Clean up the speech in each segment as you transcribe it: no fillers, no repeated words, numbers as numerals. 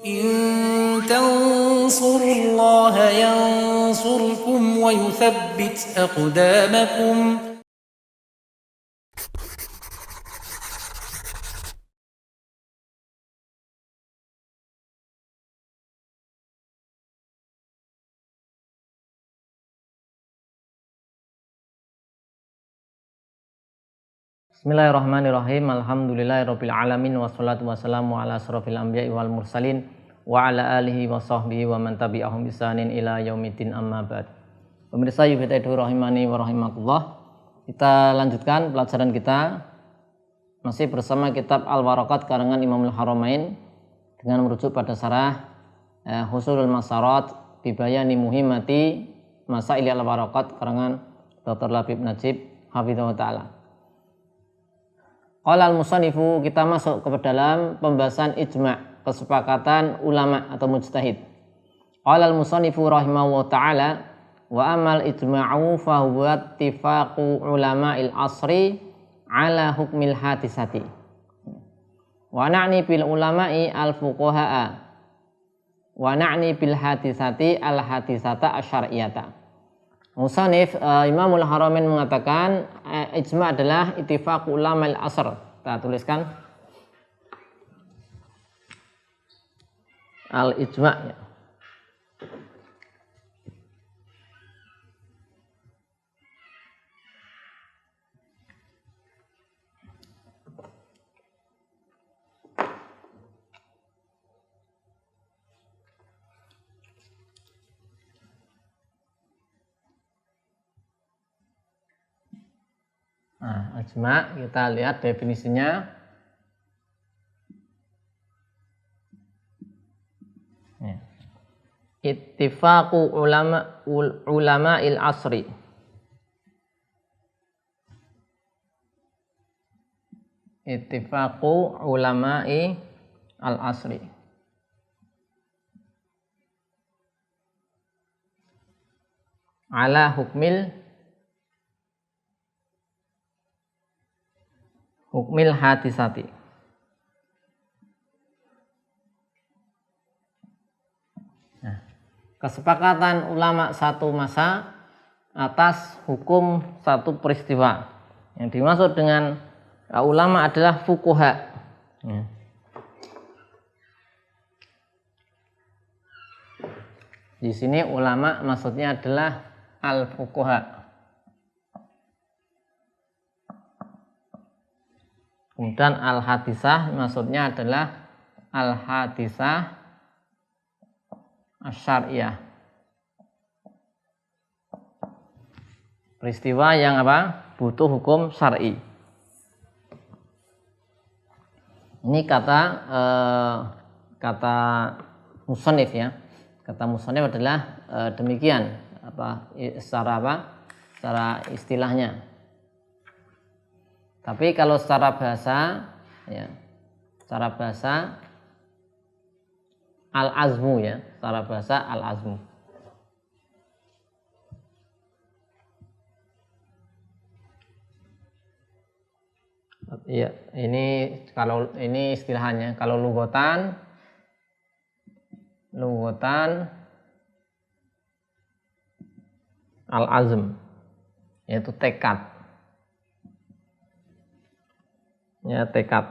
إن تنصروا الله ينصركم ويثبت أقدامكم. Bismillahirrahmanirrahim. Alhamdulillahirabbil alamin wassalatu wassalamu ala asrofil anbiya'i wal mursalin wa ala alihi wa sahbihi wa man tabi'ahum bisanin ila yaumiddin amma ba'd. Pemirsa YBTEDU rahimani wa rahimakumullah. Kita lanjutkan pelajaran kita masih bersama kitab Al-Waraqat karangan Imamul Haramain dengan merujuk pada syarah Husulul Masarat bi bayani muhimmati Masail Al-Waraqat karangan Dr. Labib Najib hafizahullah taala. Qala al-musannifu, kita masuk ke dalam pembahasan ijma', kesepakatan ulama atau mujtahid. Qala al-musannifu rahimahullah ta'ala, wa amal ijma'u fa huwa ittifaqu ulama'il asri ala hukmil hadisati. Wa na'ni bil ulama'i al-fuqaha'a. Wa na'ni bil hadisati al-hadisata asy-syar'iyyata. Musannif Imamul Haramain mengatakan ijma' adalah ittifaq ulama al-asr. Kita tuliskan al-ijma' ya. Nah, ijma' kita lihat definisinya. Ya. Ittifaqu ulama'il asri. Ittifaqu ulama'i al-asri. Ala hukmil hadisati. Nah, kesepakatan ulama satu masa atas hukum satu peristiwa. Yang dimaksud dengan ulama adalah fuqaha. Ya. Di sini ulama maksudnya adalah al-fuqaha. Kemudian al-hadisah maksudnya adalah al-hadisah asy-syar'iyyah. Peristiwa yang butuh hukum syar'i. Ini kata musannif ya. Kata musannif adalah demikian secara istilahnya. Tapi kalau secara bahasa ya, secara bahasa al-azmu ya, secara bahasa al-azmu. Iya, kalau ini istilahnya. Kalau lugotan al-azm yaitu tekad. Ya, tekad.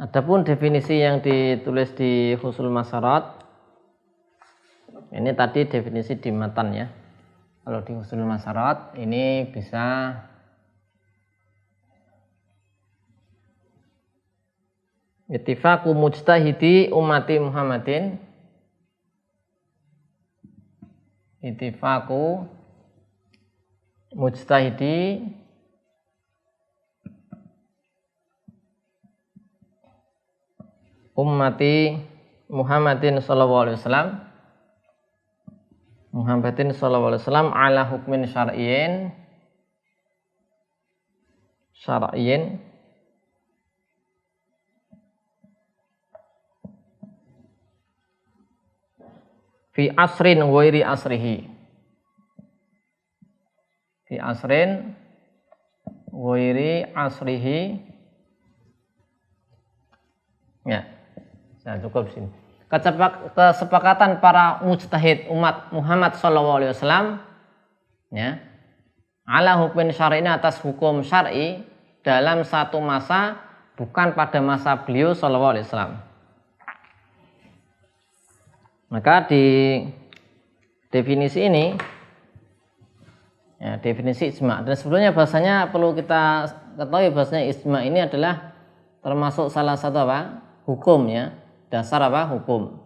Adapun definisi yang ditulis di Husul Masarat, ini tadi definisi di matan ya. Kalau di Husul Masarat ini bisa ittifaqu mujtahidi ummati Muhammadin. Ittifaqu mujtahidi ummati Muhammadin sallallahu alaihi wasallam ala hukmin syar'iyyin fi asrin ghairi asrihi. Fi asrin ghairi asrihi. Ya, saya cukup sini. Kesepakatan para mujtahid umat Muhammad SAW, ya, ala hukum syar'i, atas hukum syar'i dalam satu masa, bukan pada masa beliau SAW. Maka di definisi ini, ya, definisi ijma, dan sebelumnya bahasanya perlu kita ketahui bahasanya ijma ini adalah termasuk salah satu hukum, ya, dasar hukum.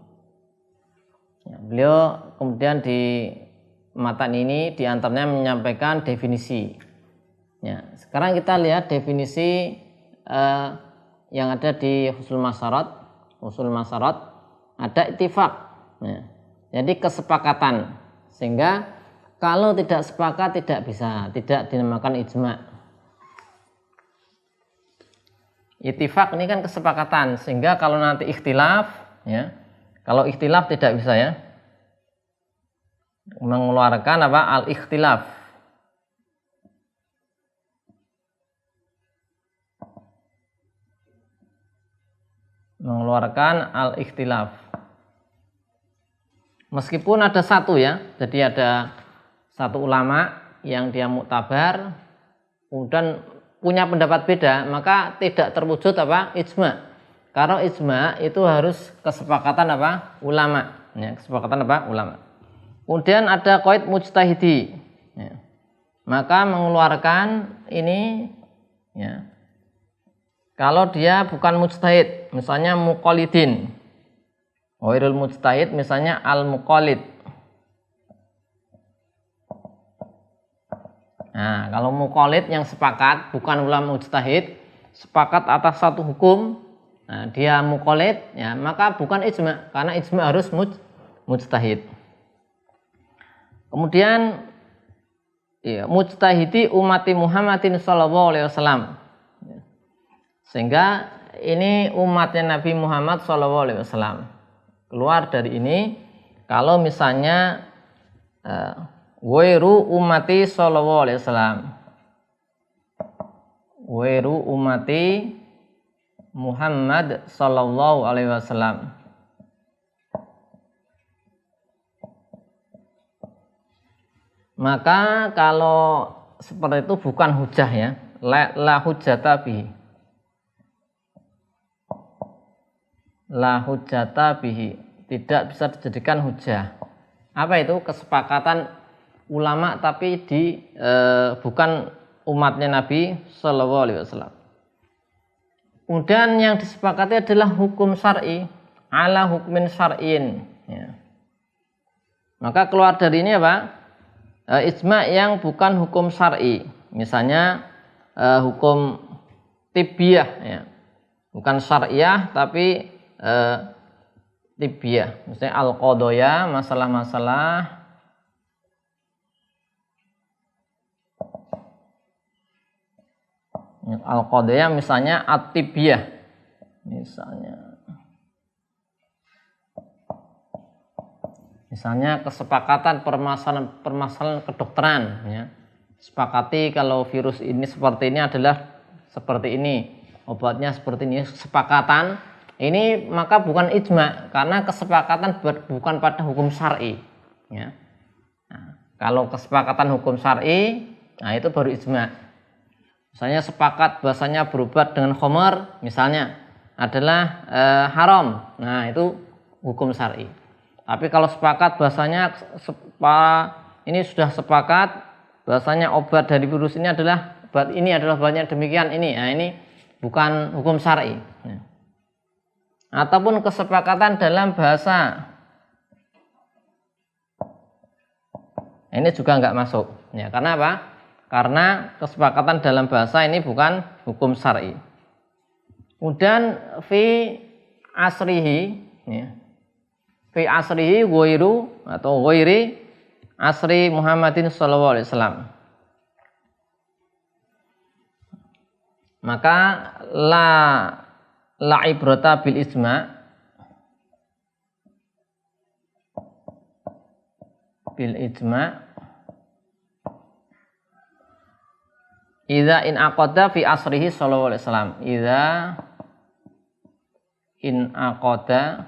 Ya, beliau kemudian di matan ini diantaranya menyampaikan definisi. Ya, sekarang kita lihat definisi yang ada di Husul Masarat ada ittifaq. Ya, jadi kesepakatan, sehingga kalau tidak sepakat tidak dinamakan ijma. Ittifaq ini kan kesepakatan, sehingga kalau nanti ikhtilaf, ya, kalau ikhtilaf tidak bisa, ya, mengeluarkan al-ikhtilaf. Mengeluarkan al-ikhtilaf. Meskipun ada satu, ya, jadi ada satu ulama yang dia muktabar kemudian punya pendapat beda, maka tidak terwujud ijma. Karena ijma itu harus kesepakatan ulama, ya, kesepakatan ulama. Kemudian ada qaid mujtahidi, ya, maka mengeluarkan ini, ya, kalau dia bukan mujtahid, misalnya muqallidin. Ghairul mujtahid misalnya al-muqallid. Nah, kalau muqallid yang sepakat, bukan ulama mujtahid, sepakat atas satu hukum, nah, dia muqallid, ya, maka bukan ijma, karena ijma harus mujtahid. Kemudian, ya, mujtahidi umati Muhammadin sallallahu alaihi wasallam. Sehingga ini umatnya Nabi Muhammad sallallahu alaihi wasallam. Keluar dari ini kalau misalnya wairu umati sallallahu alaihi wasallam, wairu umati Muhammad sallallahu alaihi wasallam, maka kalau seperti itu bukan hujah, ya, la hujjata bihi, la hujjata bihi, tidak bisa dijadikan hujah. Apa itu? Kesepakatan ulama tapi bukan umatnya Nabi Shallallahu Alaihi Wasallam. Kemudian yang disepakati adalah hukum syar'i ala hukmin syar'in, ya. Maka keluar dari ini ijma yang bukan hukum syar'i, misalnya hukum tibbiyah, ya, bukan syariah tapi tibbiyah, misalnya al-qadaya, masalah-masalah al-qadaya, misalnya at-tibbiyah, misalnya kesepakatan permasalahan kedokteran, ya. Sepakati kalau virus ini seperti ini adalah seperti ini, obatnya seperti ini, kesepakatan ini, maka bukan ijma, karena kesepakatan bukan pada hukum syar'i, ya. Nah, kalau kesepakatan hukum syar'i, nah itu baru ijma. Misalnya sepakat bahasanya berobat dengan khamar misalnya adalah haram, nah itu hukum syar'i. Tapi kalau sepakat bahasanya ini sudah sepakat bahasanya obat dari virus ini adalah obatnya demikian ini, nah ini bukan hukum syar'i, ya. Ataupun kesepakatan dalam bahasa, ini juga nggak masuk, ya. Karena apa? Karena kesepakatan dalam bahasa ini bukan hukum syar'i. Kemudian fi asrihi, ya, fi asrihi ghairu atau ghairi asri Muhammadin sallallahu alaihi wasallam, maka la ibrata bil ijma, Idza in aqada fi asrihi sallallahu alaihi wasallam. Idza in aqada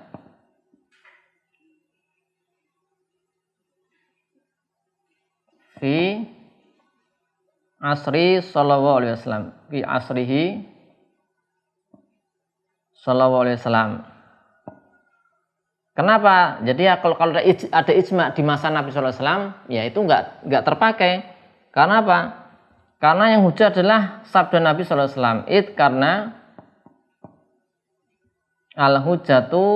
fi asri sallallahu alaihi wasallam. Fi asrihi sallallahu alaihi wasallam. Kenapa? Jadi ya kalau ada ijma di masa Nabi sallallahu alaihi wasallam, ya itu enggak terpakai. Karena apa? Karena yang hujah adalah sabda Nabi sallallahu alaihi wasallam. Karena al-hujjatu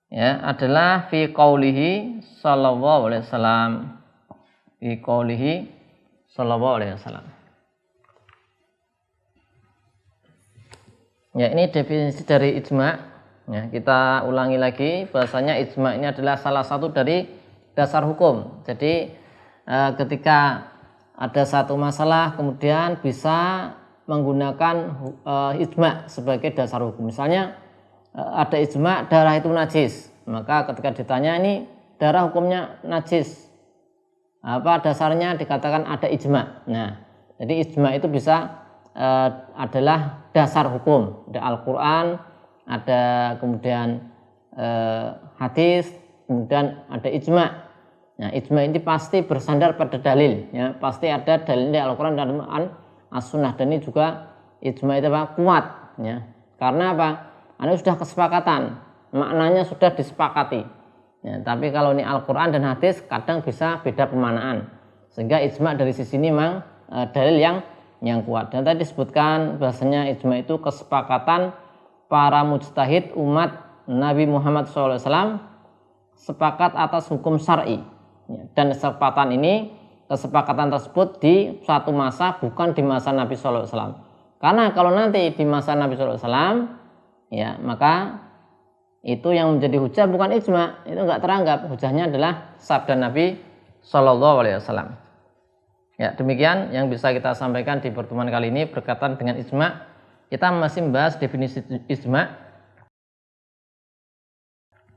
ya adalah fi qaulihi sallallahu alaihi wasallam. Fi qaulihi sallallahu alaihi wasallam. Ya, ini definisi dari ijma. Ya, kita ulangi lagi, bahasanya ijma ini adalah salah satu dari dasar hukum. Jadi ketika ada satu masalah kemudian bisa menggunakan ijma sebagai dasar hukum. Misalnya ada ijma darah itu najis, maka ketika ditanya ini darah hukumnya najis, apa dasarnya, dikatakan ada ijma. Nah, jadi ijma itu bisa adalah dasar hukum. Ada Al-Quran, ada kemudian hadis, kemudian ada ijma. Nah, ijma ini pasti bersandar pada dalil, ya, pasti ada dalil di Al-Quran dan As-Sunnah, dan ini juga ijma itu apa? Kuat, ya. Karena apa? Ini sudah kesepakatan, maknanya sudah disepakati. Ya, tapi kalau ini Al-Quran dan hadis kadang bisa beda pemaknaan, sehingga ijma dari sisi ini memang dalil yang kuat. Dan tadi disebutkan bahasanya ijma itu kesepakatan para mujtahid umat Nabi Muhammad SAW sepakat atas hukum syar'i. Dan kesepakatan tersebut di suatu masa, bukan di masa Nabi SAW. Karena kalau nanti di masa Nabi SAW, ya maka itu yang menjadi hujah bukan ijma, itu enggak teranggap. Hujahnya adalah sabda Nabi SAW. Ya, demikian yang bisa kita sampaikan di pertemuan kali ini berkaitan dengan ijma. Kita masih membahas definisi ijma.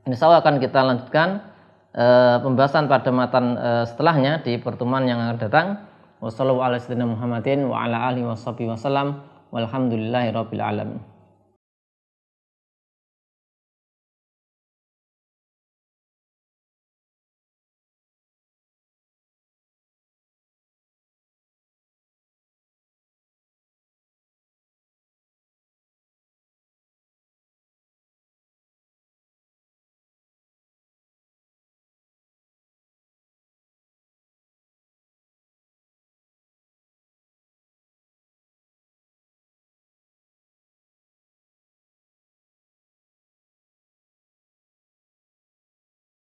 Insya Allah akan kita lanjutkan pembahasan pada matan setelahnya di pertemuan yang akan datang. Wassalamualaikum warahmatullahi wabarakatuh. Walhamdulillahirabbil alamin.